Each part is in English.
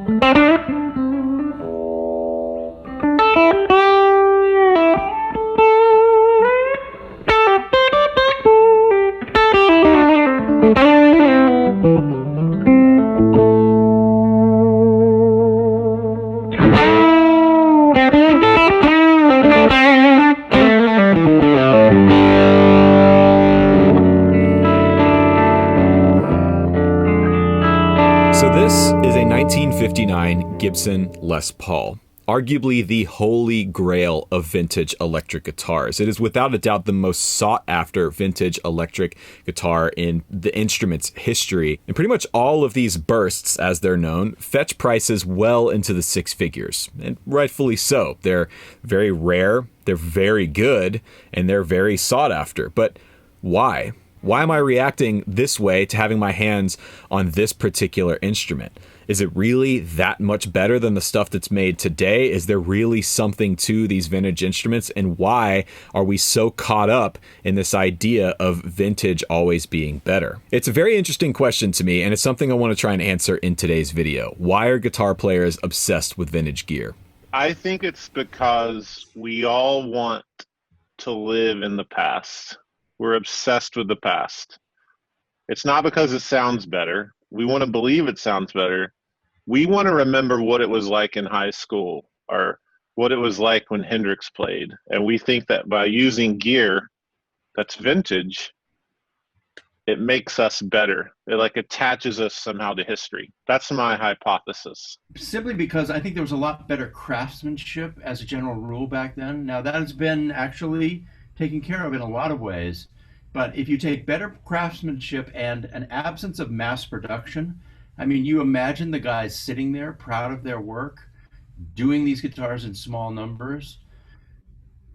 So this is a 1959 Gibson Les Paul, arguably the holy grail of vintage electric guitars. It is without a doubt the most sought after vintage electric guitar in the instrument's history. And pretty much all of these bursts, as they're known, fetch prices well into the six figures, and rightfully so. They're very rare, they're very good, and they're very sought after. But why? Why am I reacting this way to having my hands on this particular instrument? Is it really that much better than the stuff that's made today? Is there really something to these vintage instruments? And why are we so caught up in this idea of vintage always being better? It's a very interesting question to me, and it's something I want to try and answer in today's video. Why are guitar players obsessed with vintage gear? I think it's because we all want to live in the past. We're obsessed with the past. It's not because it sounds better. We want to believe it sounds better. We want to remember what it was like in high school or what it was like when Hendrix played. And we think that by using gear that's vintage, it makes us better. It like attaches us somehow to history. That's my hypothesis. Simply because I think there was a lot better craftsmanship as a general rule back then. Now that has been actually taken care of in a lot of ways. But if you take better craftsmanship and an absence of mass production, I mean, you imagine the guys sitting there proud of their work, doing these guitars in small numbers.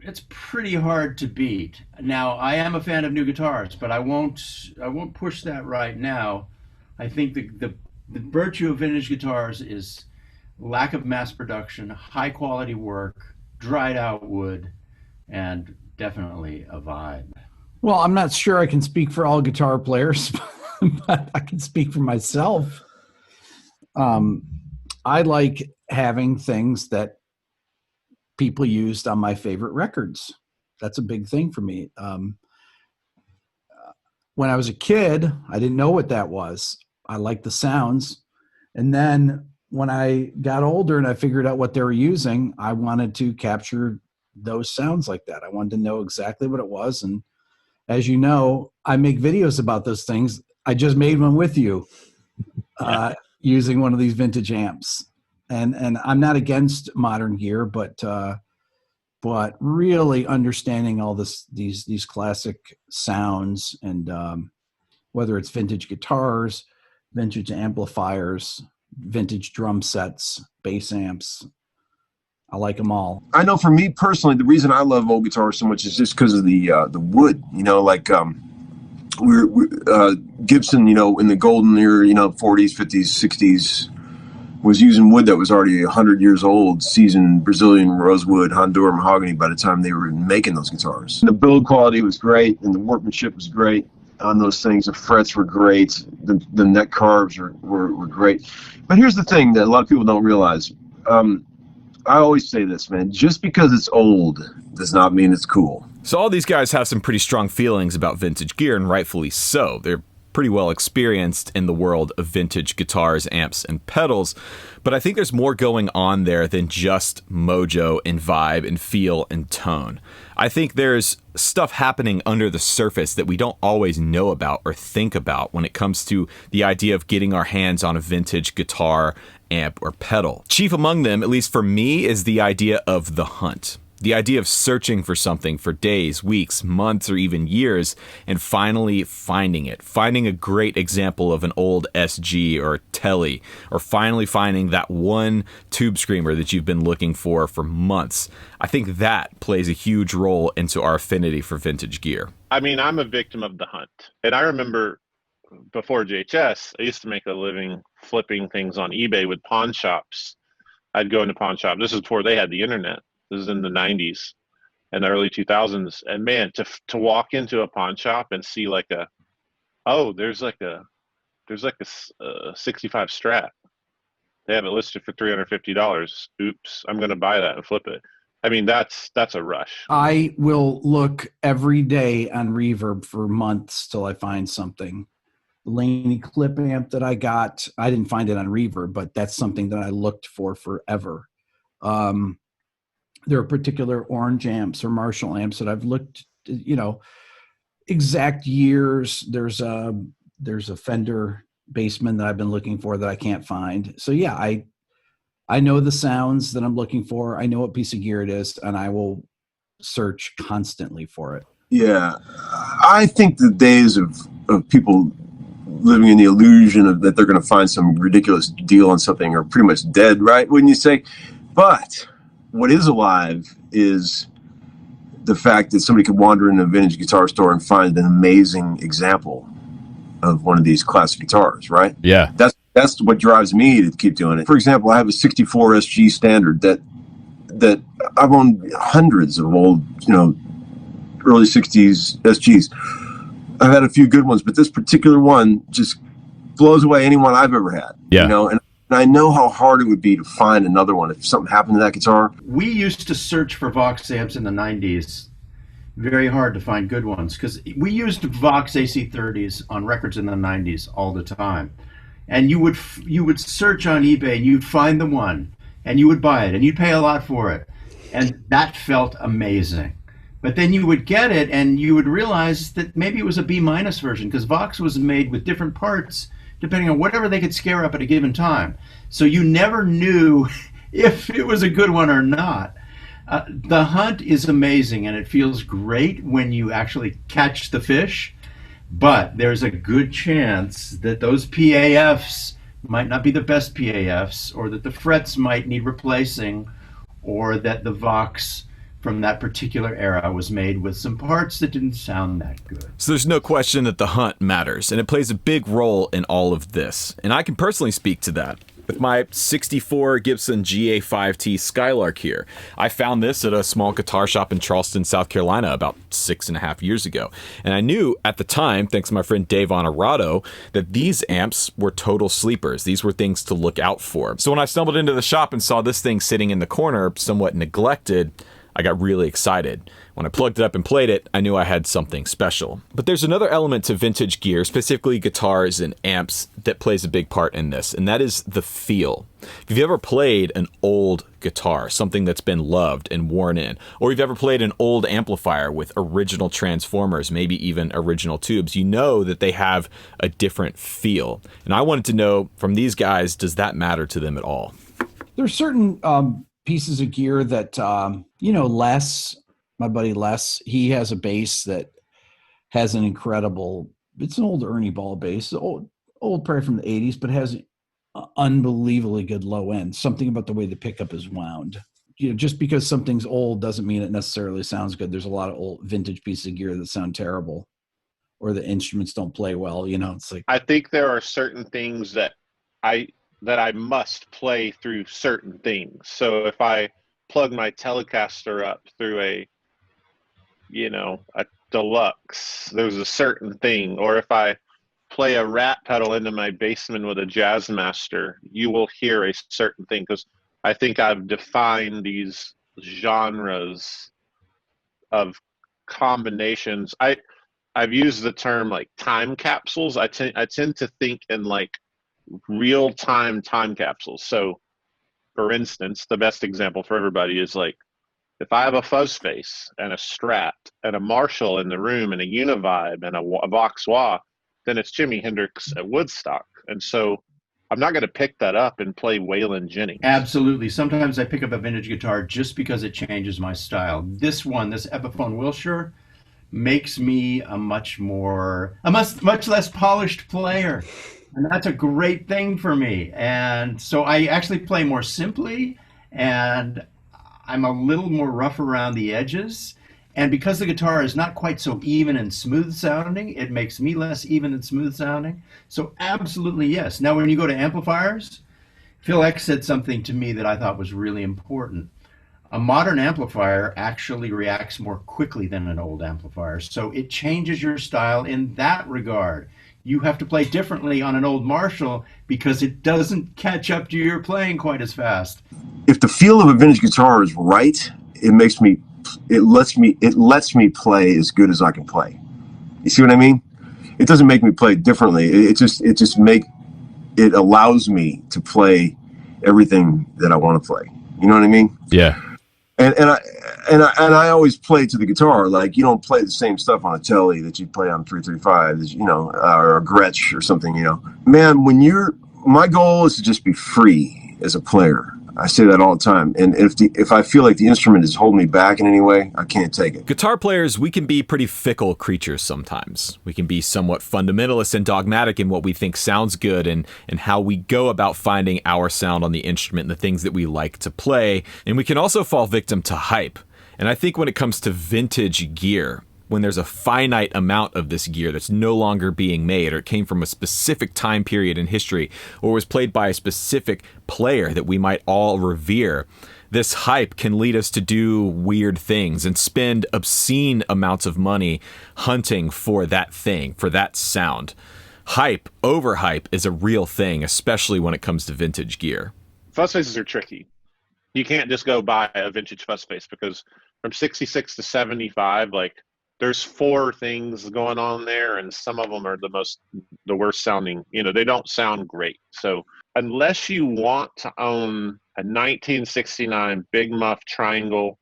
It's pretty hard to beat. Now, I am a fan of new guitars, but I won't push that right now. I think the virtue of vintage guitars is lack of mass production, high quality work, dried out wood, and definitely a vibe. Well, I'm not sure I can speak for all guitar players, but I can speak for myself. I like having things that people used on my favorite records. That's a big thing for me. When I was a kid, I didn't know what that was. I liked the sounds. And then when I got older and I figured out what they were using, I wanted to capture those sounds like that. I wanted to know exactly what it was. And as you know, I make videos about those things. I just made one with you using one of these vintage amps. And I'm not against modern gear, but really understanding all these classic sounds, and whether it's vintage guitars, vintage amplifiers, vintage drum sets, bass amps, I like them all. I know for me personally, the reason I love old guitars so much is just because of the wood. You know, like Gibson, you know, in the golden era, you know, 40s, 50s, 60s, was using wood that was already 100 years old, seasoned Brazilian rosewood, Honduran mahogany by the time they were making those guitars. And the build quality was great, and the workmanship was great on those things. The frets were great. The neck carves were great. But here's the thing that a lot of people don't realize. I always say this, man, just because it's old does not mean it's cool. So all these guys have some pretty strong feelings about vintage gear, and rightfully so. They're pretty well experienced in the world of vintage guitars, amps, and pedals, but I think there's more going on there than just mojo and vibe and feel and tone. I think there's stuff happening under the surface that we don't always know about or think about when it comes to the idea of getting our hands on a vintage guitar, amp, or pedal. Chief among them, at least for me, is the idea of the hunt. The idea of searching for something for days, weeks, months, or even years, and finally finding it. Finding a great example of an old SG or Tele, or finally finding that one tube screamer that you've been looking for months. I think that plays a huge role into our affinity for vintage gear. I mean, I'm a victim of the hunt. And I remember before JHS, I used to make a living flipping things on eBay with pawn shops. I'd go into pawn shop. This is before they had the internet. This is in the 90s and the early 2000s. And man, to walk into a pawn shop and see like there's like a 65 Strat. They have it listed for $350. Oops, I'm going to buy that and flip it. I mean, that's a rush. I will look every day on Reverb for months till I find something. The Laney clip amp that I got, I didn't find it on Reverb, but that's something that I looked for forever. There are particular Orange amps or Marshall amps that I've looked, exact years. There's a Fender Bassman that I've been looking for that I can't find. So yeah, I know the sounds that I'm looking for. I know what piece of gear it is, and I will search constantly for it. Yeah, I think the days of people living in the illusion of that they're going to find some ridiculous deal on something are pretty much dead, right? Wouldn't you say? But what is alive is the fact that somebody could wander into a vintage guitar store and find an amazing example of one of these classic guitars, right? Yeah. That's what drives me to keep doing it. For example, I have a 64 SG Standard that I've owned hundreds of old, early 60s SGs. I've had a few good ones, but this particular one just blows away any one I've ever had. Yeah. And I know how hard it would be to find another one if something happened to that guitar. We used to search for Vox amps in the 90s. Very hard to find good ones because we used Vox AC30s on records in the 90s all the time. And you would search on eBay and you'd find the one and you would buy it and you'd pay a lot for it. And that felt amazing. But then you would get it and you would realize that maybe it was a B- version because Vox was made with different parts depending on whatever they could scare up at a given time. So you never knew if it was a good one or not. The hunt is amazing and it feels great when you actually catch the fish, but there's a good chance that those PAFs might not be the best PAFs, or that the frets might need replacing, or that the Vox from that particular era was made with some parts that didn't sound that good. So there's no question that the hunt matters, and it plays a big role in all of this. And I can personally speak to that. With my 64 Gibson GA5T Skylark here, I found this at a small guitar shop in Charleston, South Carolina about 6.5 years ago. And I knew at the time, thanks to my friend Dave Honorado, that these amps were total sleepers. These were things to look out for. So when I stumbled into the shop and saw this thing sitting in the corner, somewhat neglected, I got really excited. When I plugged it up and played it, I knew I had something special. But there's another element to vintage gear, specifically guitars and amps, that plays a big part in this, and that is the feel. If you've ever played an old guitar, something that's been loved and worn in, or you've ever played an old amplifier with original transformers, maybe even original tubes, you know that they have a different feel. And I wanted to know from these guys, does that matter to them at all? There's certain pieces of gear that, Les, my buddy Les, he has a bass that has an incredible, it's an old Ernie Ball bass, old probably from the 80s, but has an unbelievably good low end. Something about the way the pickup is wound. Just because something's old doesn't mean it necessarily sounds good. There's a lot of old vintage pieces of gear that sound terrible, or the instruments don't play well. It's like, I think there are certain things that I must play through certain things. So if I plug my Telecaster up through a deluxe, there's a certain thing. Or if I play a Rat pedal into my Bassman with a Jazzmaster, you will hear a certain thing, because I think I've defined these genres of combinations. I've used the term like time capsules. I tend to think in like real-time time capsules. So for instance, the best example for everybody is like, if I have a fuzz face and a Strat and a Marshall in the room and a Univibe and a Vox Wah, then it's Jimi Hendrix at Woodstock. And so I'm not going to pick that up and play Waylon Jennings. Absolutely. Sometimes I pick up a vintage guitar just because it changes my style. This Epiphone Wilshire, makes me a much less polished player. And that's a great thing for me. And so I actually play more simply, and I'm a little more rough around the edges. And because the guitar is not quite so even and smooth sounding, it makes me less even and smooth sounding. So absolutely yes. Now, when you go to amplifiers, Phil X said something to me that I thought was really important. A modern amplifier actually reacts more quickly than an old amplifier. So it changes your style in that regard. you have to play differently on an old Marshall because it doesn't catch up to your playing quite as fast. If the feel of a vintage guitar is right, it lets me play as good as I can play. You see what I mean? It doesn't make me play differently. It allows me to play everything that I want to play. You know what I mean? Yeah. And I always play to the guitar. Like, you don't play the same stuff on a Telly that you play on 335, you know, or a Gretsch or something, you know. Man, my goal is to just be free as a player. I say that all the time. And if I feel like the instrument is holding me back in any way, I can't take it. Guitar players, we can be pretty fickle creatures sometimes. We can be somewhat fundamentalist and dogmatic in what we think sounds good and how we go about finding our sound on the instrument and the things that we like to play. And we can also fall victim to hype. And I think when it comes to vintage gear, when there's a finite amount of this gear that's no longer being made, or it came from a specific time period in history, or was played by a specific player that we might all revere, this hype can lead us to do weird things and spend obscene amounts of money hunting for that thing, for that sound. Hype, overhype, is a real thing, especially when it comes to vintage gear. Fuzz faces are tricky. You can't just go buy a vintage fuzz face, because from 66 to 75, like, there's 4 things going on there, and some of them are the worst sounding. You know, they don't sound great. So unless you want to own a 1969 Big Muff Triangle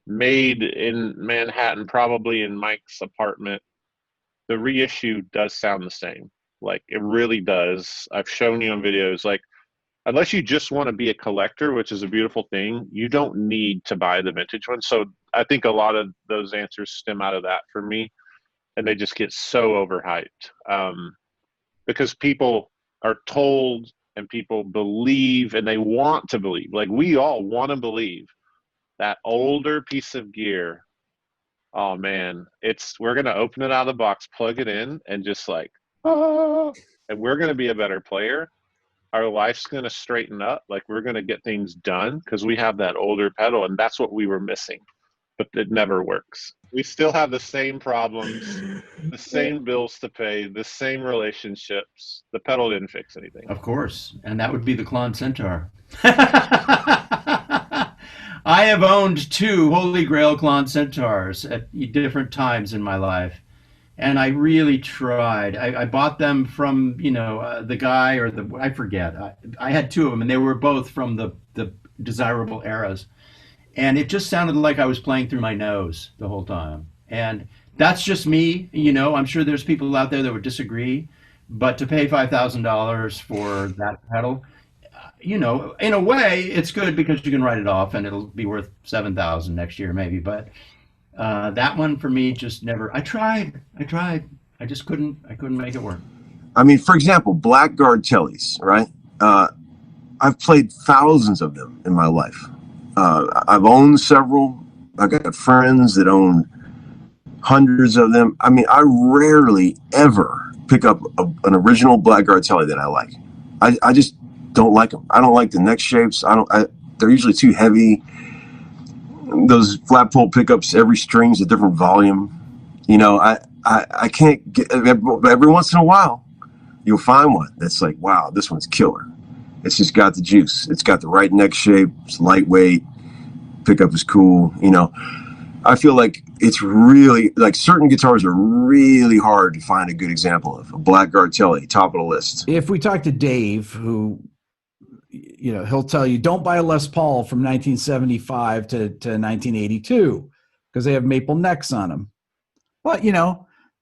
made in Manhattan, probably in Mike's apartment, the reissue does sound the same. Like, it really does. I've shown you on videos. Like, unless you just want to be a collector, which is a beautiful thing, you don't need to buy the vintage one. So I think a lot of those answers stem out of that for me, and they just get so overhyped because people are told and people believe, and they want to believe. Like, we all want to believe that older piece of gear, oh man, we're going to open it out of the box, plug it in, and just like, and we're going to be a better player. Our life's going to straighten up. Like, we're going to get things done because we have that older pedal, and that's what we were missing. But it never works. We still have the same problems, the same bills to pay, the same relationships. The pedal didn't fix anything. Of course. And that would be the Klon Centaur. I have owned 2 Holy Grail Klon Centaurs at different times in my life. And I really tried. I bought them from, the guy or I forget. I had 2 of them, and they were both from the desirable eras. And it just sounded like I was playing through my nose the whole time. And that's just me. I'm sure there's people out there that would disagree. But to pay $5,000 for that pedal, in a way, it's good because you can write it off and it'll be worth $7,000 next year maybe. But that one for me just never. I tried. I just couldn't make it work. I mean, for example, Blackguard Tellys, right? I've played thousands of them in my life. I've owned several. I got friends that own hundreds of them. I mean, I rarely ever pick up an original Blackguard Telly that I like. I just don't like them. I don't like the neck shapes. They're usually too heavy. Those flat pole pickups, every string's a different volume. I can't get. Every once in a while, you'll find one that's like, wow, this one's killer. It's just got the juice. It's got the right neck shape. It's lightweight. Pickup is cool. I feel like it's really, like, certain guitars are really hard to find a good example of. A Blackguard Telly, top of the list. If we talk to Dave, who, he'll tell you, don't buy a Les Paul from 1975 to 1982 because they have maple necks on them. But,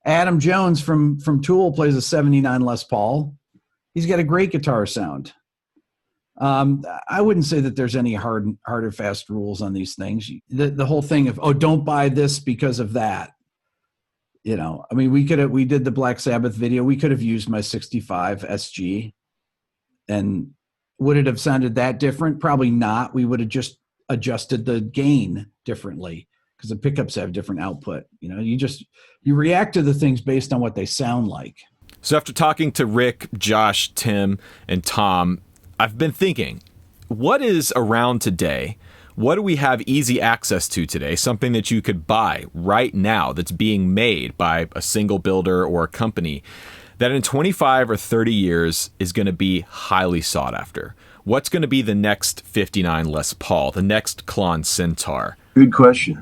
Adam Jones from Tool plays a 79 Les Paul. He's got a great guitar sound. I wouldn't say that there's any hard or fast rules on these things. The whole thing of, don't buy this because of that. I mean, we did the Black Sabbath video. We could have used my 65 SG, and would it have sounded that different? Probably not. We would have just adjusted the gain differently because the pickups have different output. You react to the things based on what they sound like. So after talking to Rick, Josh, Tim, and Tom, I've been thinking, what is around today? What do we have easy access to today? Something that you could buy right now that's being made by a single builder or a company that in 25 or 30 years is going to be highly sought after? What's going to be the next 59 Les Paul, the next Klon Centaur? Good question.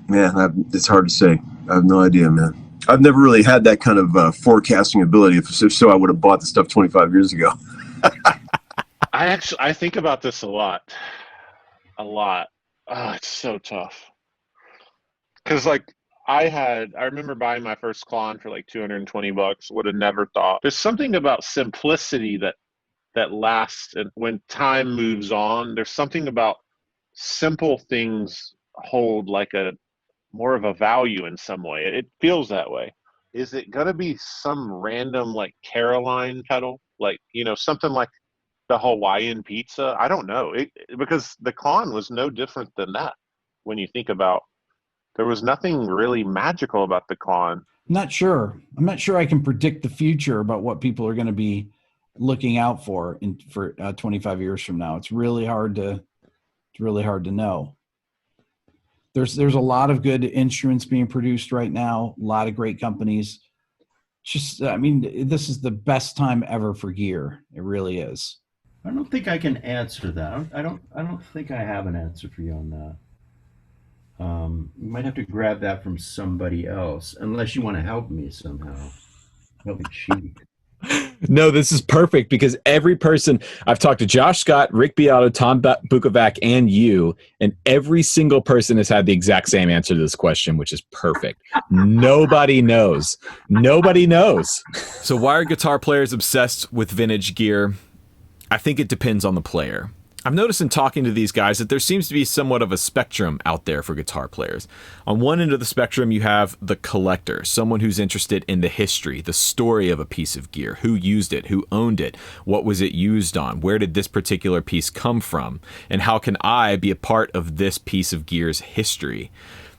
Man, it's hard to say. I have no idea, man. I've never really had that kind of forecasting ability. If so, I would have bought the stuff 25 years ago. I think about this a lot. Oh, it's so tough. Because like I remember buying my first Klon for like $220. Would have never thought. There's something about simplicity that lasts, and when time moves on, there's something about simple things hold like a more of a value in some way. It feels that way. Is it going to be some random like Caroline pedal? Like, something like the Hawaiian pizza? I don't know. Because the Klon was no different than that. When you think about, there was nothing really magical about the Klon. Not sure. I'm not sure I can predict the future about what people are going to be looking out for 25 years from now. It's really hard to know. There's a lot of good instruments being produced right now, a lot of great companies. This is the best time ever for gear. It really is. I don't think I can answer that. I don't think I have an answer for you on that. You might have to grab that from somebody else, unless you want to help me somehow. Help me cheat. No, this is perfect because every person I've talked to, Josh Scott, Rick Beato, Tom Bukovac, and you, and every single person has had the exact same answer to this question, which is perfect. Nobody knows. Nobody knows. So why are guitar players obsessed with vintage gear? I think it depends on the player. I've noticed in talking to these guys that there seems to be somewhat of a spectrum out there for guitar players. On one end of the spectrum, you have the collector, someone who's interested in the history, the story of a piece of gear, who used it, who owned it, what was it used on, where did this particular piece come from, and how can I be a part of this piece of gear's history?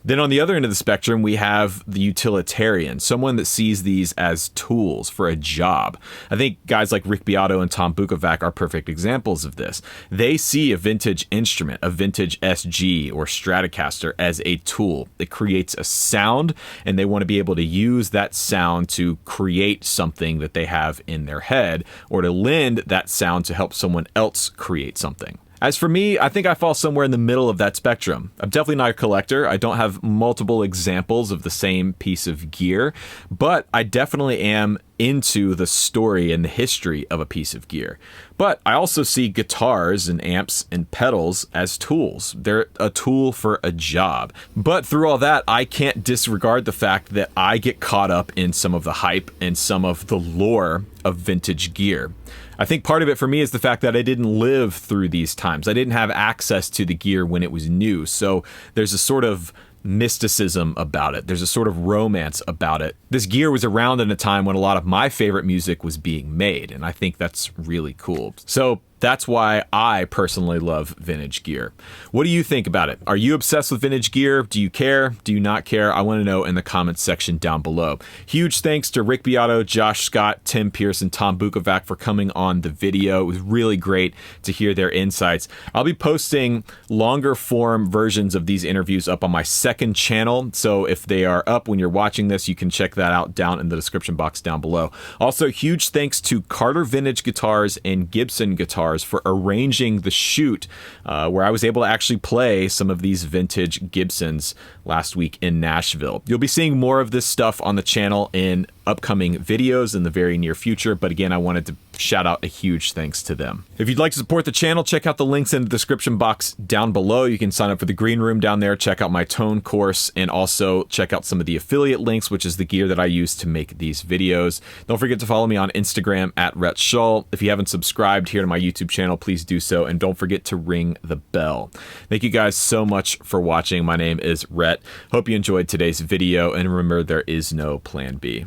Then on the other end of the spectrum, we have the utilitarian, someone that sees these as tools for a job. I think guys like Rick Beato and Tom Bukovac are perfect examples of this. They see a vintage instrument, a vintage SG or Stratocaster, as a tool. It creates a sound, and they want to be able to use that sound to create something that they have in their head, or to lend that sound to help someone else create something. As for me, I think I fall somewhere in the middle of that spectrum. I'm definitely not a collector. I don't have multiple examples of the same piece of gear, but I definitely am into the story and the history of a piece of gear. But I also see guitars and amps and pedals as tools. They're a tool for a job. But through all that, I can't disregard the fact that I get caught up in some of the hype and some of the lore of vintage gear. I think part of it for me is the fact that I didn't live through these times. I didn't have access to the gear when it was new. So there's a sort of mysticism about it. There's a sort of romance about it. This gear was around in a time when a lot of my favorite music was being made, and I think that's really cool. So that's why I personally love vintage gear. What do you think about it? Are you obsessed with vintage gear? Do you care? Do you not care? I want to know in the comments section down below. Huge thanks to Rick Beato, Josh Scott, Tim Pierce, and Tom Bukovac for coming on the video. It was really great to hear their insights. I'll be posting longer form versions of these interviews up on my second channel. So if they are up when you're watching this, you can check that out down in the description box down below. Also, huge thanks to Carter Vintage Guitars and Gibson Guitars for arranging the shoot where I was able to actually play some of these vintage Gibsons last week in Nashville. You'll be seeing more of this stuff on the channel in upcoming videos in the very near future, but again, I wanted to shout out a huge thanks to them. If you'd like to support the channel, check out the links in the description box down below. You can sign up for the green room down there, check out my tone course, and also check out some of the affiliate links, which is the gear that I use to make these videos. Don't forget to follow me on Instagram at Rhett Shull. If you haven't subscribed here to my YouTube channel, please do so, and don't forget to ring the bell. Thank you guys so much for watching. My name is Rhett. Hope you enjoyed today's video, and remember, there is no plan B.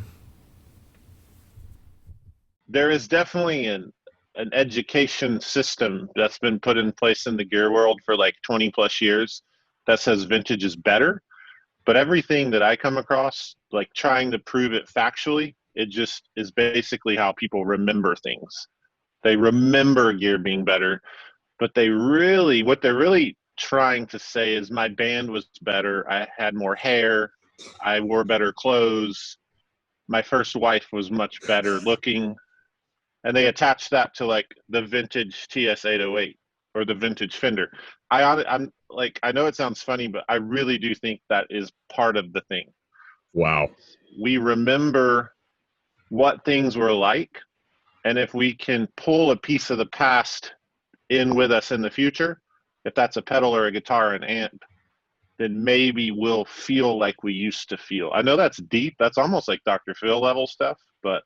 There is definitely an education system that's been put in place in the gear world for like 20 plus years that says vintage is better, but everything that I come across, like trying to prove it factually, it just is basically how people remember things. They remember gear being better, but what they're really trying to say is my band was better, I had more hair, I wore better clothes, my first wife was much better looking, and they attached that to like the vintage TS-808 or the vintage Fender. I'm like, I know it sounds funny, but I really do think that is part of the thing. Wow. We remember what things were like, and if we can pull a piece of the past in with us in the future, if that's a pedal or a guitar or an amp, then maybe we'll feel like we used to feel. I know that's deep. That's almost like Dr. Phil level stuff, but